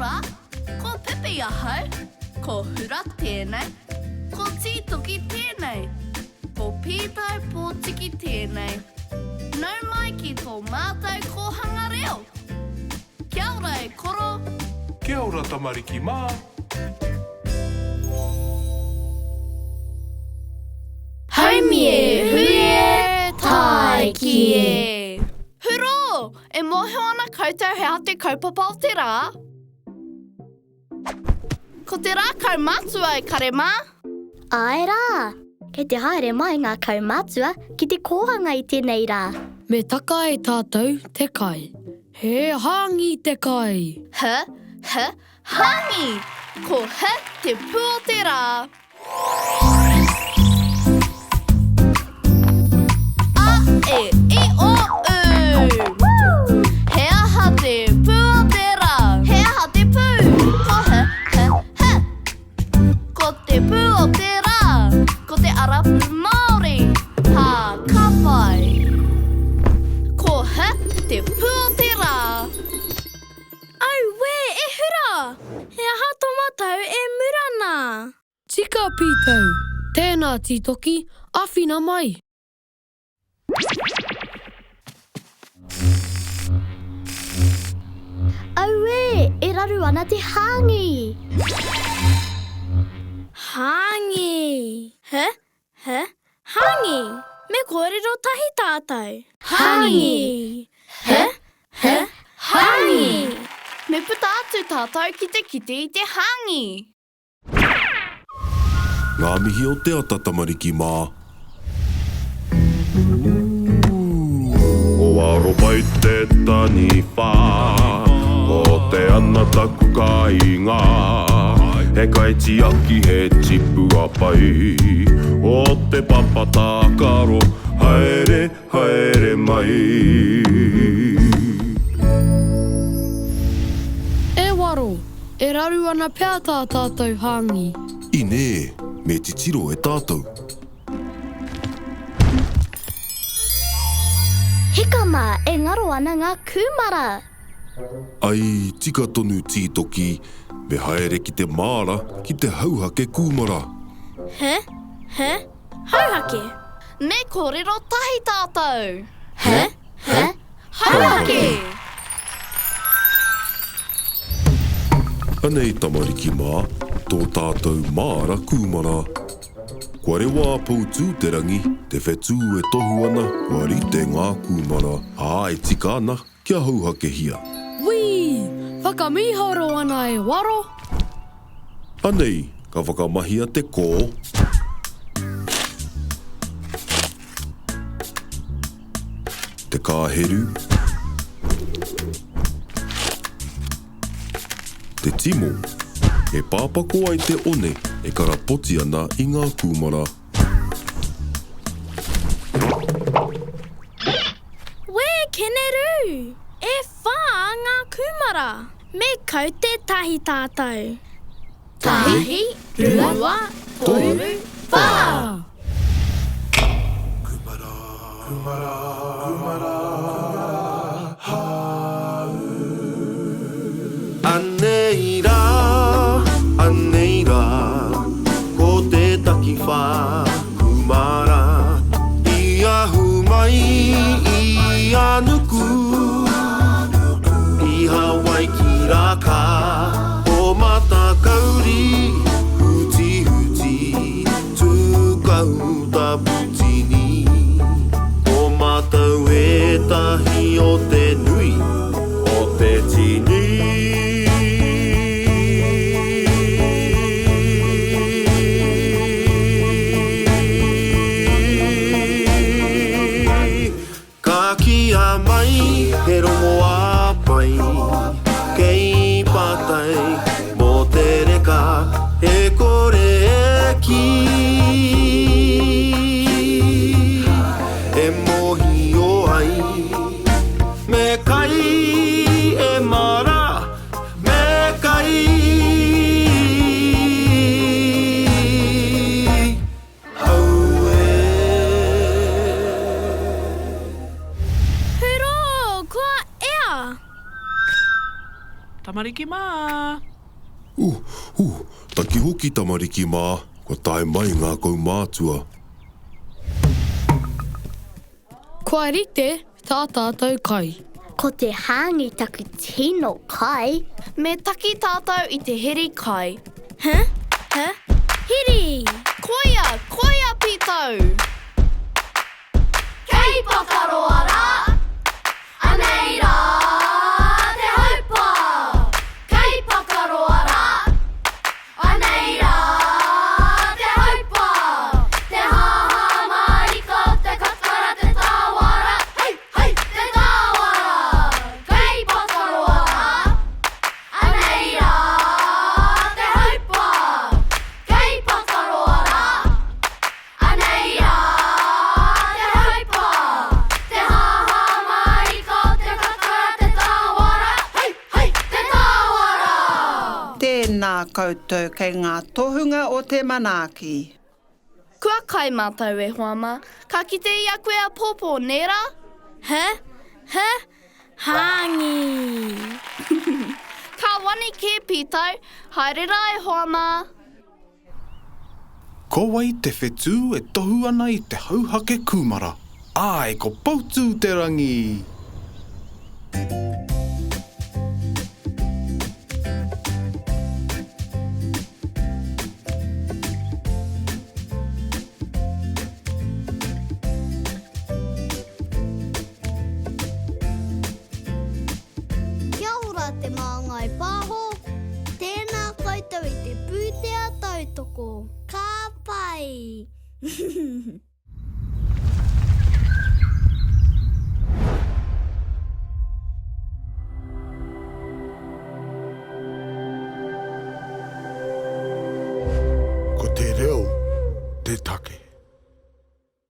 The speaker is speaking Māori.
ora, ko Pipi ahau, ko hura tēnei, ko tītoki tēnei, ko pītau pōtiki tēnei. Nau mai ki tō mātou kōhanga reo. Kia ora e koro. Kia ora tamariki mā. Haumi e hui e tai ki e. Huro! E mohe ana koutou he ate kaupapa o te rā. Ko te rā kaumātua e kare mā. Ai rā, kei te haere mai ngā kaumātua ki te kōhanga I tēnei rā. Me taka e tātou te kai. He hāngi te kai. Hāngi! Ko he te pū o te rā. A, e, I, o, u. He aha te pū o te rā. He aha te pū. Ko he. Ko te pū o te rā. Ko te arapu Māori. Ha, ka pai. Ko he te pū o te rā. Au, we, e hura. He aha tomatau e murana. Tika pītau. Tēnā tītoki, awhina mai. Au e raru ana te hāngi. Hāngi. Hāngi. Me kōrero tahi tātou. Hāngi. Hāngi. Me puta atu tātou ki te kite I te hāngi. Ngā mihi o te ata tamariki mā. O aro pai te tani whā, o te ana taku ka inga. He kai tiaki he tipu a pai, o te papa tākaro, haere mai. E waro, e raru ana pēr tā tātou hāngi. Ine, me titiro e tātou. Hika mā e ngaro ana ngā Kūmara. Ai, tika tonu tītoki, me haere ki te māra, ki te hauhake Kūmara. Hauhake. Me kōrero tahi tātou. Hauhake. Anei tamariki mā, tō tātou māra Kūmara. Kua rewa poutu te rangi, te whetū e tohu ana, kua rite ngā Kūmara, e tika ana kia hauhake hia. Wii, whakamihoro ana e waro. Anei, ka whakamahia te kō. Te kāheru. Te timo. E pāpako ai te one, e karapoti ana I ngā Kūmara. We, keneru. E whā ngā Kūmara. Me kau te tahi tātou. Tahi, rua, toru, whā. Anei rā, ko te taki whā, Kūmara. I ahu mai, I anuku, I Hawaii ki raka, o mata kauri, huti, tūkau ta putini, o matau e ta Tamariki Mā. Taki hoki tamariki mā, ko tae mai ngā kaumātua. Kua rite tā tātou kai. Ko te hāngi taku tino kai. Me taki tātou I te heri kai. Hiri! Koia pītou! Kei pakaroa rā, anei rā te haupa. Kei pakaroa rā, anei rā te haupa. Te haha mariko, te kakara, te tāwara. Hei, te tāwara. Kei pakaroa rā, anei rā te haupa. Kei pakaroa rā, anei rā te haupa. Te haha mariko, te kakara, te tāwara. Hei, te tāwara. Tēnā koutou kei ngā tohunga o te manaaki. Kua kai mātou e hoama, ka kite I a koe a pōpō, nera? Hāngi! Ka wani ke pītou, haerera e hoama. Ko wai te whetū e tohu ana I te hauhake Kūmara. Ai, ko poutu te rangi. Kia ora te māngai pāho. Tēnā koutou I te pūtea tautoko. Ka pai! Ko te reo, te take.